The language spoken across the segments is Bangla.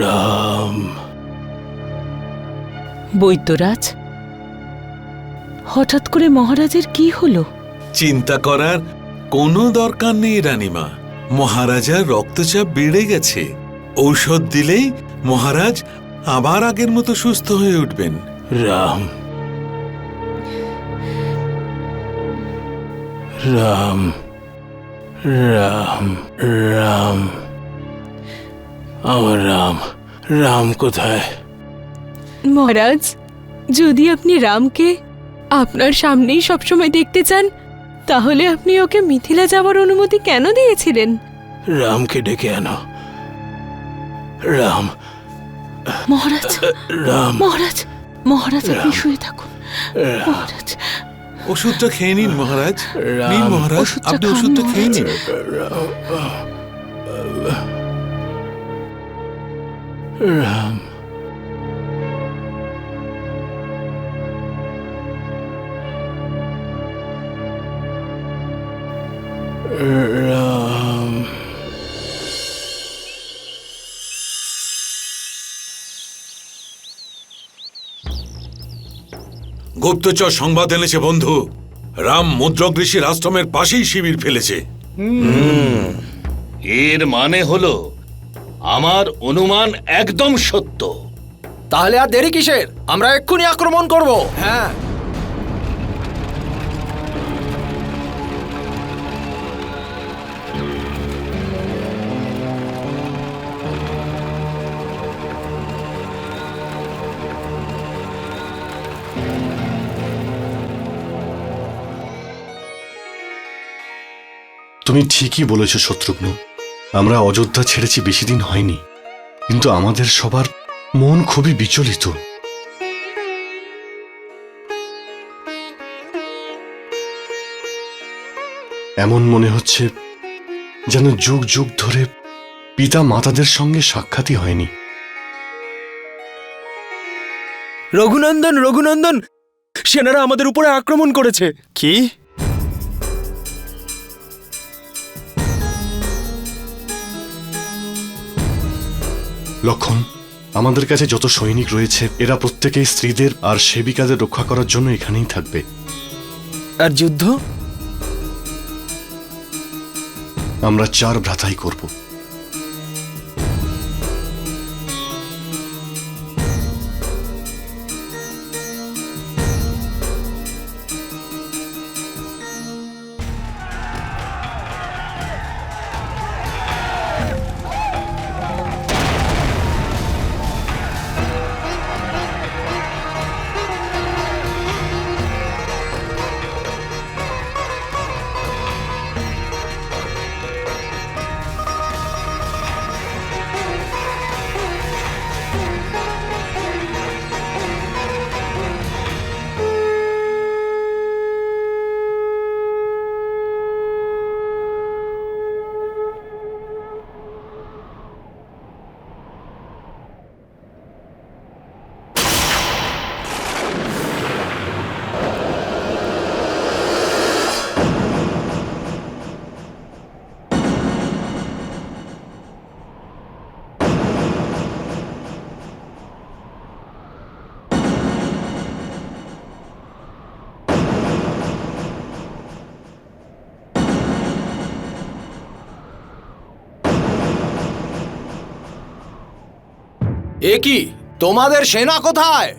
রাম। বৈদ্যরাজ, হঠাৎ করে মহারাজের কি হলো? চিন্তা করার কোনো দরকার নেই রানীমা। মহারাজার রক্তচাপ বেড়ে গেছে। ঔষধ দিলেই মহারাজ আবার আগের মতো সুস্থ হয়ে উঠবেন। রাম, রাম, রাম, রাম, আমার রাম। রাম কোথায়? মহারাজ, যদি আপনি রামকে আপনার সামনেই সবসময় দেখতে চান, তাহলে আপনি ওকে মিথিলা যাওয়ার অনুমতি কেন দিয়েছিলেন? রামকে ডেকে আনো। রাম। মহারাজ, রাম। মহারাজ, মহারাজ, আপনি শুয়ে থাকুন। মহারাজ, ওষুধটা খেয়ে নিন মহারাজ। রাম। নিন মহারাজ, ওষুধটা আপনি খান, ওষুধটা খেয়ে মহারাজ। নিন। রাম। রাম। গুপ্তচর সংবাদ এনেছে বন্ধু, রাম মুদ্রক ঋষির আশ্রমের পাশেই শিবির ফেলেছে। এর মানে হলো আমার অনুমান একদম সত্য। তাহলে আর দেরি কিসের? আমরা এক্ষুনি আক্রমণ করব। হ্যাঁ, তুমি ঠিকই বলেছ শত্রুঘ্ন। আমরা অযোধ্যা ছেড়েছি বেশি দিন হয়নি, কিন্তু আমাদের সবার মন খুবই বিচলিত। এমন মনে হচ্ছে যেন যুগ যুগ ধরে পিতা মাতাদের সঙ্গে সাক্ষাৎই হয়নি। রঘুনন্দন, রঘুনন্দন, সেনারা আমাদের উপরে আক্রমণ করেছে। কি? লক্ষণ, আমাদের কাছে যত সৈনিক রয়েছে এরা প্রত্যেকেই স্ত্রীদের আর সেবিকাদের রক্ষা করার জন্য এখানেই থাকবে। আর যুদ্ধ? আমরা 4 ভ্রাতাই করব। এ কি? তোমাদের সেনা কোথায়?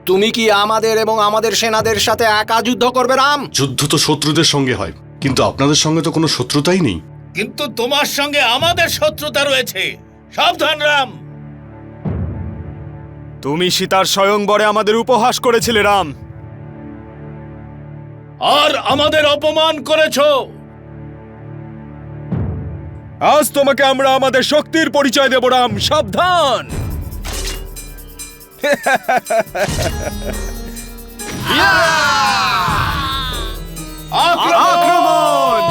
তুমি কি আমাদের এবং আমাদের সেনাদের সাথে একা যুদ্ধ করবে রাম? যুদ্ধ তো শত্রুদের সঙ্গে হয়, কিন্তু আপনাদের সঙ্গে তো কোনো শত্রুতাই নেই। কিন্তু তোমার সঙ্গে আমাদের শত্রুতা রয়েছে। সাবধান রাম। তুমি সীতার স্বয়ংবরে আমাদের উপহাস করেছিলে রাম। আর আমাদের অপমান করেছো। আজ তোমাকে আমরা আমাদের শক্তির পরিচয় দেব রাম, সাবধান। আক্রমণ!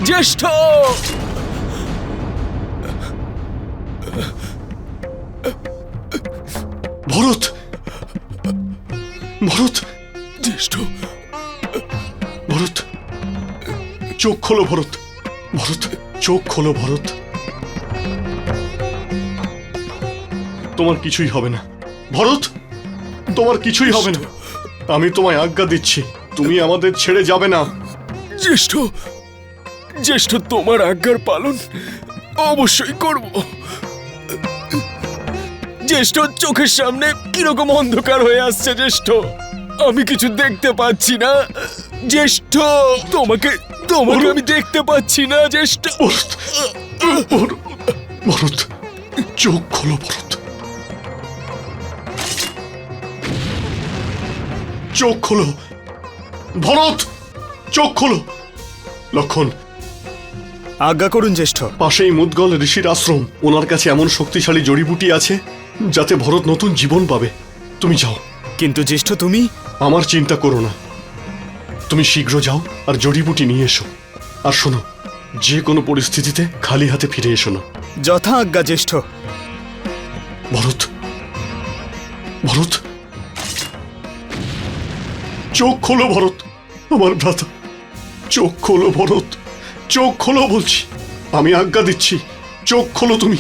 জ্যেষ্ঠ! ভরত, ভরত, জ্যেষ্ঠ! ভরত, চোখ খোলো ভরত, ভরত, চোখ খোলো ভরত। তোমার কিছুই হবে না ভরত, তোমার কিছুই হবে না। আমি তোমায় আজ্ঞা দিচ্ছি, তুমি আমাদের ছেড়ে যাবে না। জ্যেষ্ঠ, জ্যেষ্ঠ, তোমার আজ্ঞার পালন অবশ্যই করব। জ্যেষ্ঠ, চোখের সামনে কিরকম অন্ধকার হয়ে আসছে জ্যেষ্ঠ, আমি কিছু দেখতে পাচ্ছি না জ্যেষ্ঠ, তোমাকে তোমাকে আমি দেখতে পাচ্ছি না জ্যেষ্ঠ। ভরত, ভরত, ভরত, চোখ খোলো ভরত, চোখ খোলো ভরত, চোখ খোলো। লক্ষণ, আজ্ঞা করুন জ্যেষ্ঠ। পাশেই মুদগল ঋষির আশ্রম, ওনার কাছে এমন শক্তিশালী জড়িবুটি আছে যাতে ভরত নতুন জীবন পাবে। তুমি যাও। কিন্তু জ্যেষ্ঠ তুমি? আমার চিন্তা করো না, তুমি শীঘ্র যাও আর জড়িবুটি নিয়ে এসো। আর শোনো, যে কোনো পরিস্থিতিতে খালি হাতে ফিরে এসো না। যথা আজ্ঞা জ্যেষ্ঠ। ভরত, ভরত, চোখ খোলো ভরত, আমার ভ্রাতা, চোখ খোলো ভরত, চোখ খোলো বলছি, আমি আজ্ঞা দিচ্ছি, চোখ খোলো তুমি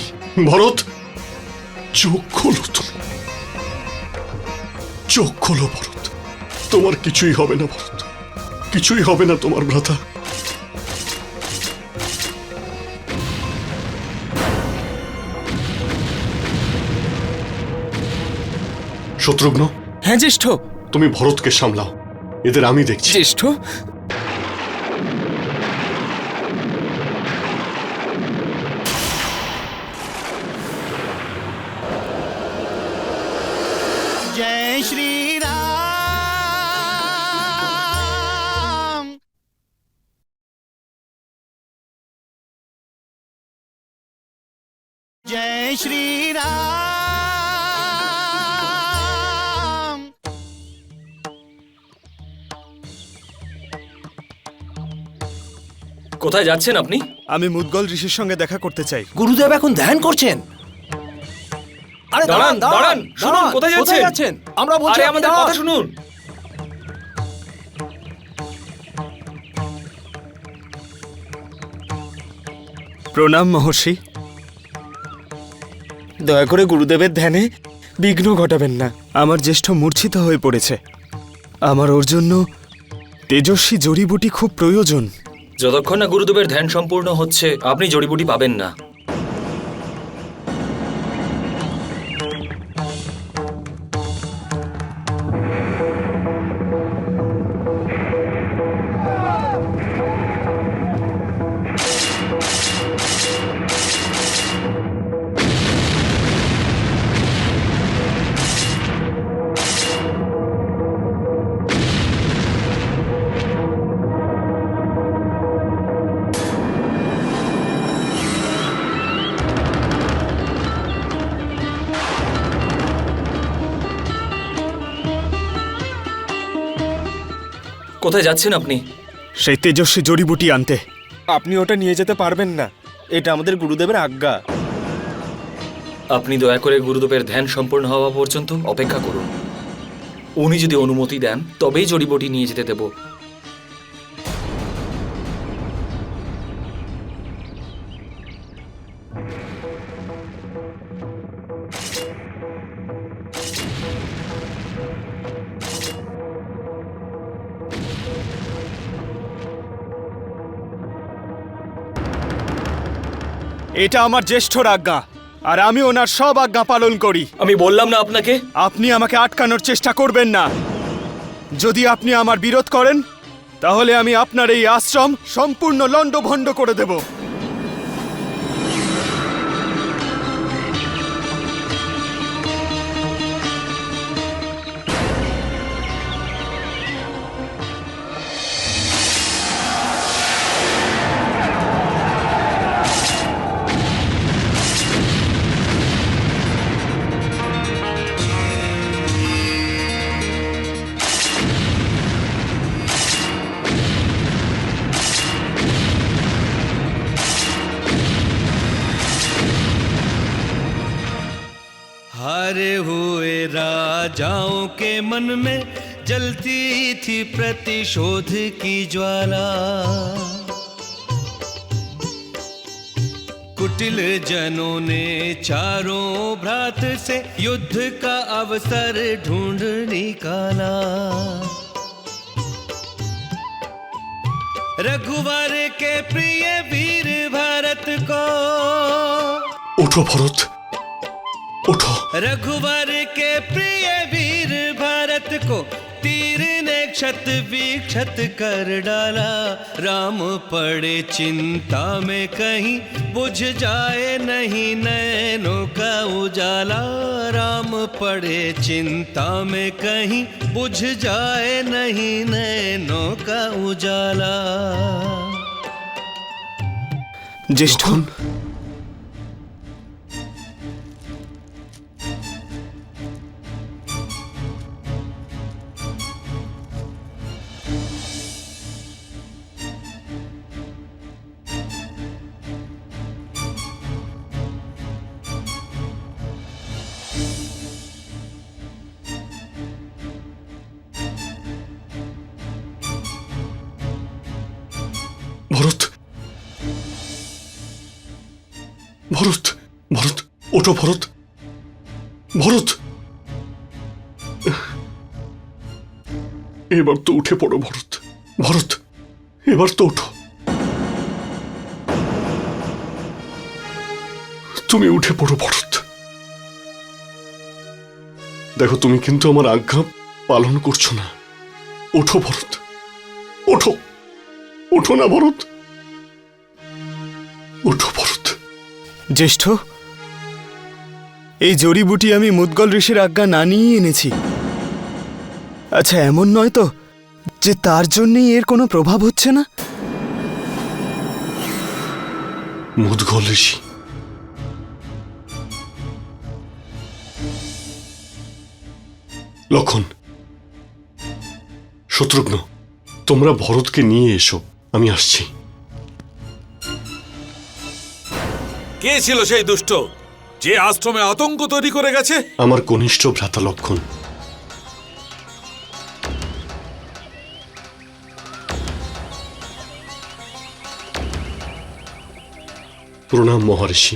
ভরত, চোখ খোলো তুমি, চোখ খোলো ভরত, তোমার কিছুই হবে না ভরত, কিছুই হবে না তোমার ভ্রাতা। শত্রুঘ্ন, হ্যাঁ জ্যেষ্ঠ। তুমি ভরতকে সামলাও, এদের আমি দেখছি। জ্যেষ্ঠ, जय श्री राम। जय श्री राम। কোথায় যাচ্ছেন আপনি? আমি মুদগল ঋষির সঙ্গে দেখা করতে চাই। গুরুদেব এখন ধ্যান করছেন। আরে দাঁড়ান, দাঁড়ান, শুনুন, কোথায় যাচ্ছেন? আমরা বলছি আরে আপনি আমাদের দাঁড়ান। কথা শুনুন। প্রণাম মহর্ষি। দয়া করে গুরুদেবের ধ্যানে বিঘ্ন ঘটাবেন না। আমার জ্যেষ্ঠ মূর্ছিত হয়ে পড়েছে, আমার ওর জন্য তেজস্বী জড়িবুটি খুব প্রয়োজন। যতক্ষণ না গুরুদেবের ধ্যান সম্পূর্ণ হচ্ছে আপনি জড়িবুটি পাবেন না। কোথায় যাচ্ছেন আপনি? সেই তেজস্বী জড়িবুটি আনতে। আপনি ওটা নিয়ে যেতে পারবেন না, এটা আমাদের গুরুদেবের আজ্ঞা। আপনি দয়া করে গুরুদেবের ধ্যান সম্পূর্ণ হওয়া পর্যন্ত অপেক্ষা করুন। উনি যদি অনুমতি দেন তবেই জড়িবুটি নিয়ে যেতে দেব। এটা আমার জ্যেষ্ঠর আজ্ঞা, আর আমি ওনার সব আজ্ঞা পালন করি। আমি বললাম না আপনাকে? আপনি আমাকে আটকানোর চেষ্টা করবেন না। যদি আপনি আমার বিরোধ করেন তাহলে আমি আপনার এই আশ্রম সম্পূর্ণ লণ্ডভণ্ড করে দেব। हारे हुए राजाओं के मन में जलती थी प्रतिशोध की ज्वाला। कुटिल जनों ने चारों भ्रात से युद्ध का अवसर ढूंढ निकाला। रघुवर के प्रिय वीर भरत को, ওঠো ভরত, ওঠো। रघुवर के प्रिय वीर भरत को तीर ने क्षत विक्षत कर डाला। राम पड़े चिंता में कहीं बुझ जाए नहीं नैनों का उजाला। राम पड़े चिंता में कहीं बुझ जाए नहीं नैनों का उजाला। জ্যেষ্ঠ, ভরত, ভরত, ভরত, ওঠো ভরত, ভরত। এবার তো উঠে পড়ো ভরত, ভরত, এবার তো ওঠো। তুমি উঠে পড়ো ভরত। দেখো তুমি কিন্তু আমার আজ্ঞা পালন করছো না। ওঠো ভরত, ওঠো, ওঠো না ভরত, ওঠো ভরত। জ্যেষ্ঠ, এই জড়িবুটি আমি মুদগল ঋষির আজ্ঞা না নিয়ে এনেছি। আচ্ছা, এমন নয় তো যে তার জন্যই এর কোনো প্রভাব হচ্ছে না? মুদগল ঋষি? লক্ষণ, শত্রুঘ্ন, তোমরা ভরতকে নিয়ে এসো, আমি আসছি। কে ছিল সেই দুষ্ট যে আশ্রমে আতঙ্ক তৈরি করে গেছে? আমার কনিষ্ঠ ভ্রাতা লক্ষণ। প্রণাম মহর্ষি।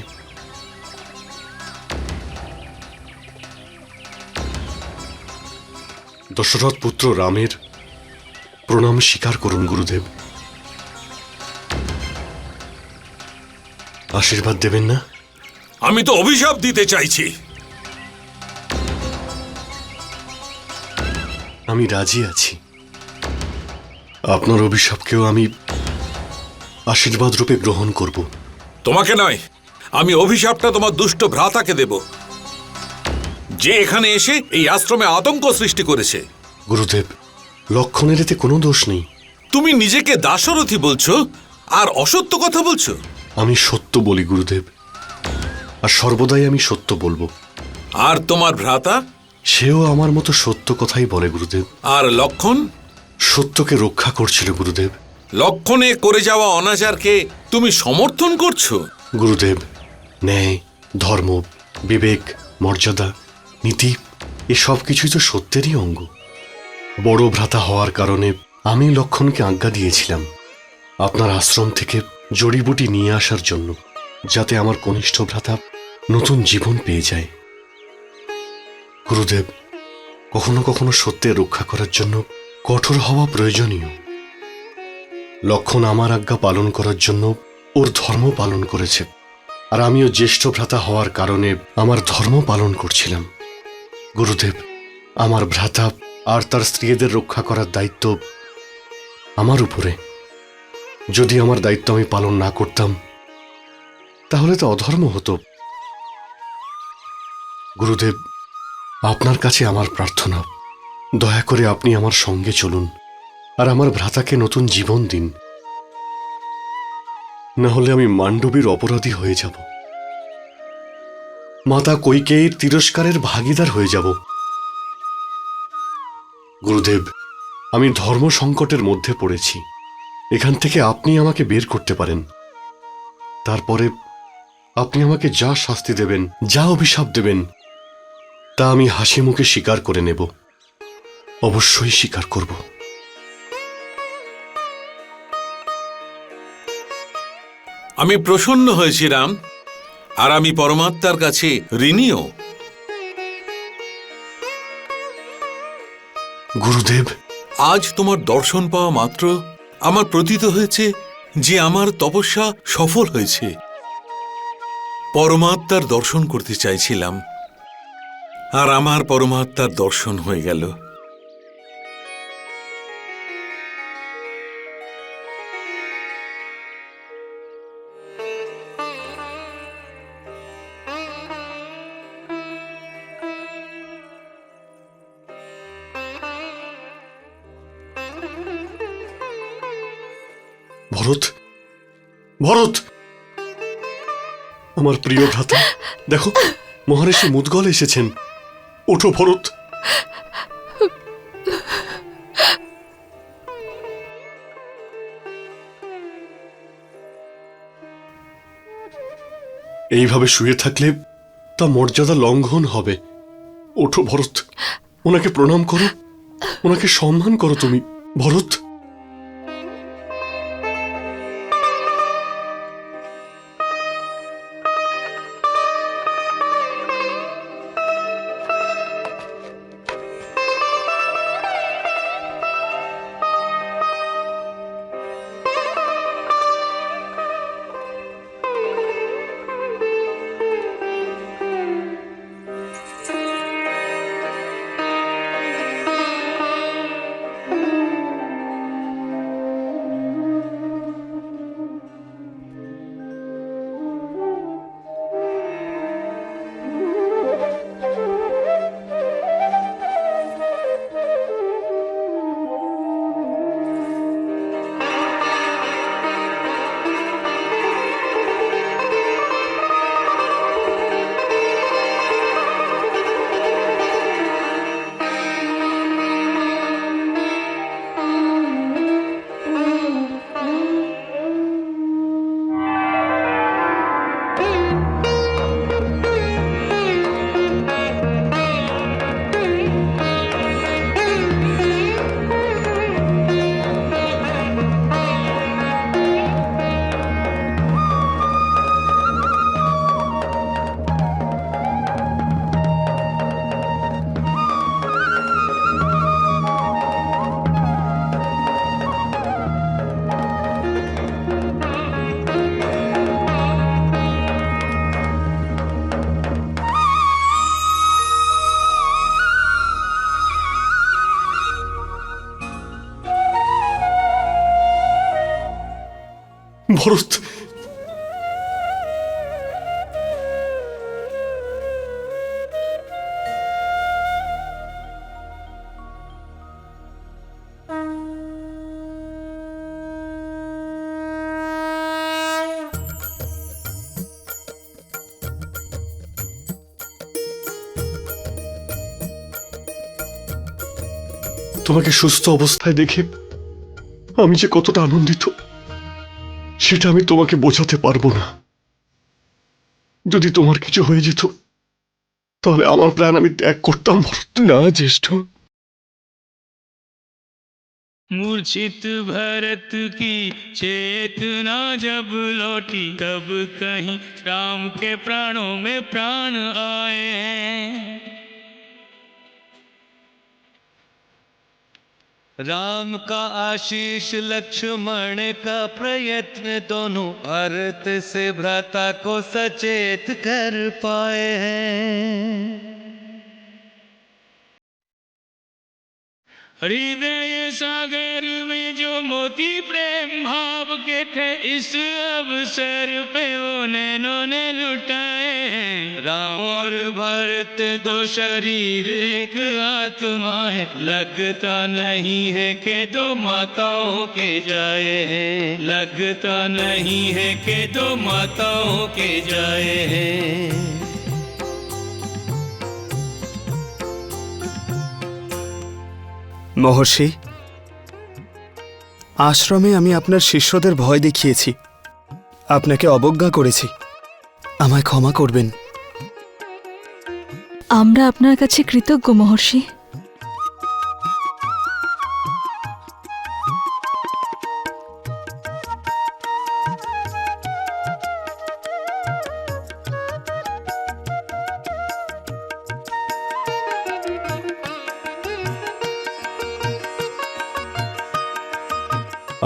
দশরথ পুত্র রামের প্রণাম স্বীকার করুন গুরুদেব। আশীর্বাদ দেবেন না? আমি তো অভিশাপ দিতে চাইছি। আমি রাজি আছি। আপনার অভিশাপকেও আমি আশীর্বাদ রূপে গ্রহণ করব। তোমাকে নয়, আমি অভিশাপটা তোমার দুষ্ট ভ্রাতাকে দেব, যে এখানে এসে এই আশ্রমে আতঙ্ক সৃষ্টি করেছে। গুরুদেব, লক্ষণের এতে কোনো দোষ নেই। তুমি নিজেকে দাশরথী বলছো আর অসত্য কথা বলছো। আমি সত্য বলি গুরুদেব, আর সর্বদাই আমি সত্য বলবো। আর তোমার ভ্রাতা? সেও আমার মতো সত্য কথাই বলে গুরুদেব। আর লক্ষণ? সত্যকে রক্ষা করছিল গুরুদেব। লক্ষণে করে যাওয়া অনাচারকে তুমি সমর্থন করছো? গুরুদেব, ন্যায়, ধর্ম, বিবেক, মর্যাদা, নীতি এসব কিছুই তো সত্যেরই অঙ্গ। বড় ভ্রাতা হওয়ার কারণে আমি লক্ষণকে আজ্ঞা দিয়েছিলাম আপনার আশ্রম থেকে জড়িবুটি নিয়ে আসার জন্য, যাতে আমার কনিষ্ঠ ভ্রাতা নতুন জীবন পেয়ে যায়। গুরুদেব, কখনো কখনো সত্যের রক্ষা করার জন্য কঠোর হওয়া প্রয়োজনীয়। লক্ষণ আমার আজ্ঞা পালন করার জন্য ওর ধর্ম পালন করেছে, আর আমিও জ্যেষ্ঠ ভ্রাতা হওয়ার কারণে আমার ধর্ম পালন করছিলাম। গুরুদেব, আমার ভ্রাতা আর তার স্ত্রীদের রক্ষা করার দায়িত্ব আমার উপরে। যদি আমার দায়িত্ব আমি পালন না করতাম তাহলে তো অধর্ম হতো। গুরুদেব, আপনার কাছে আমার প্রার্থনা, দয়া করে আপনি আমার সঙ্গে চলুন আর আমার ভ্রাতাকে নতুন জীবন দিন, না হলে আমি মান্ডবীর অপরাধী হয়ে যাব, মাতা কৈকেয়ীর তিরস্কারের ভাগীদার হয়ে যাব। গুরুদেব, আমি ধর্ম সংকটের মধ্যে পড়েছি, এখান থেকে আপনি আমাকে বের করতে পারেন। তারপরে আপনি আমাকে যা শাস্তি দেবেন, যা অভিশাপ দেবেন, তা আমি হাসি মুখে স্বীকার করে নেব, অবশ্যই স্বীকার করব। আমি প্রসন্ন হয়েছি রাম, আর আমি পরমাত্মার কাছে ঋণীও। গুরুদেব, আজ তোমার দর্শন পাওয়া মাত্র আমার প্রতীত হয়েছে যে আমার তপস্যা সফল হয়েছে। পরমাত্মার দর্শন করতে চাইছিলাম, আর আমার পরমাত্মার দর্শন হয়ে গেল। ভরত, ভরত, আমার প্রিয় ভ্রাতা, দেখো মহারিষি মুদগল এসেছেন। ওঠো ভরত। এইভাবে শুয়ে থাকলে তা মর্যাদা লঙ্ঘন হবে। ওঠো ভরত, ওনাকে প্রণাম করো, ওনাকে সম্মান করো তুমি। ভরত, ভরত, তোমাকে সুস্থ অবস্থায় দেখে আমি যে কতটা আনন্দিত সেটা আমি তোমাকে বোঝাতে পারবো না। যদি তোমার কিছু হয়ে যেত তাহলে আমার প্রাণ আমি ত্যাগ করতাম ভরত। না জ্যেষ্ঠ, मूर्छित भरत की चेतना जब लौटी तब कहीं राम के प्राणों में प्राण आए हैं। राम का आशीष लक्ष्मण का प्रयत्न दोनों भरत से भ्राता को सचेत कर पाए हैं। हृदय सागर में जो मोती प्रेम भाव के थे इस अवसर पे वो नैनों ने लुटाए हैं। राम और भरत दो शरीर एक आत्मा है, लगता नहीं है कि दो माताओं के जाए हैं, लगता नहीं है कि दो माताओं के जाए हैं। মহর্ষি, আশ্রমে আমি আপনার শিষ্যদের ভয় দেখিয়েছি, আপনাকে অবজ্ঞা করেছি, আমায় ক্ষমা করবেন। আমরা আপনার কাছে কৃতজ্ঞ মহর্ষি।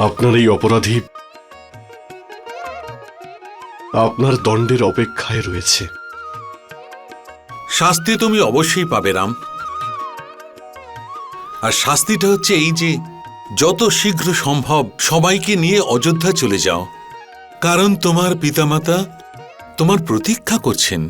আপনার এই অপরাধী আপনার দণ্ডের অপেক্ষায় রয়েছে। শাস্তি তুমি অবশ্যই পাবে রাম। আর শাস্তিটা হচ্ছে এই যে যত শীঘ্র সম্ভব সবাইকে নিয়ে অযোধ্যা চলে যাও, কারণ তোমার পিতামাতা তোমার প্রতীক্ষা করছেন।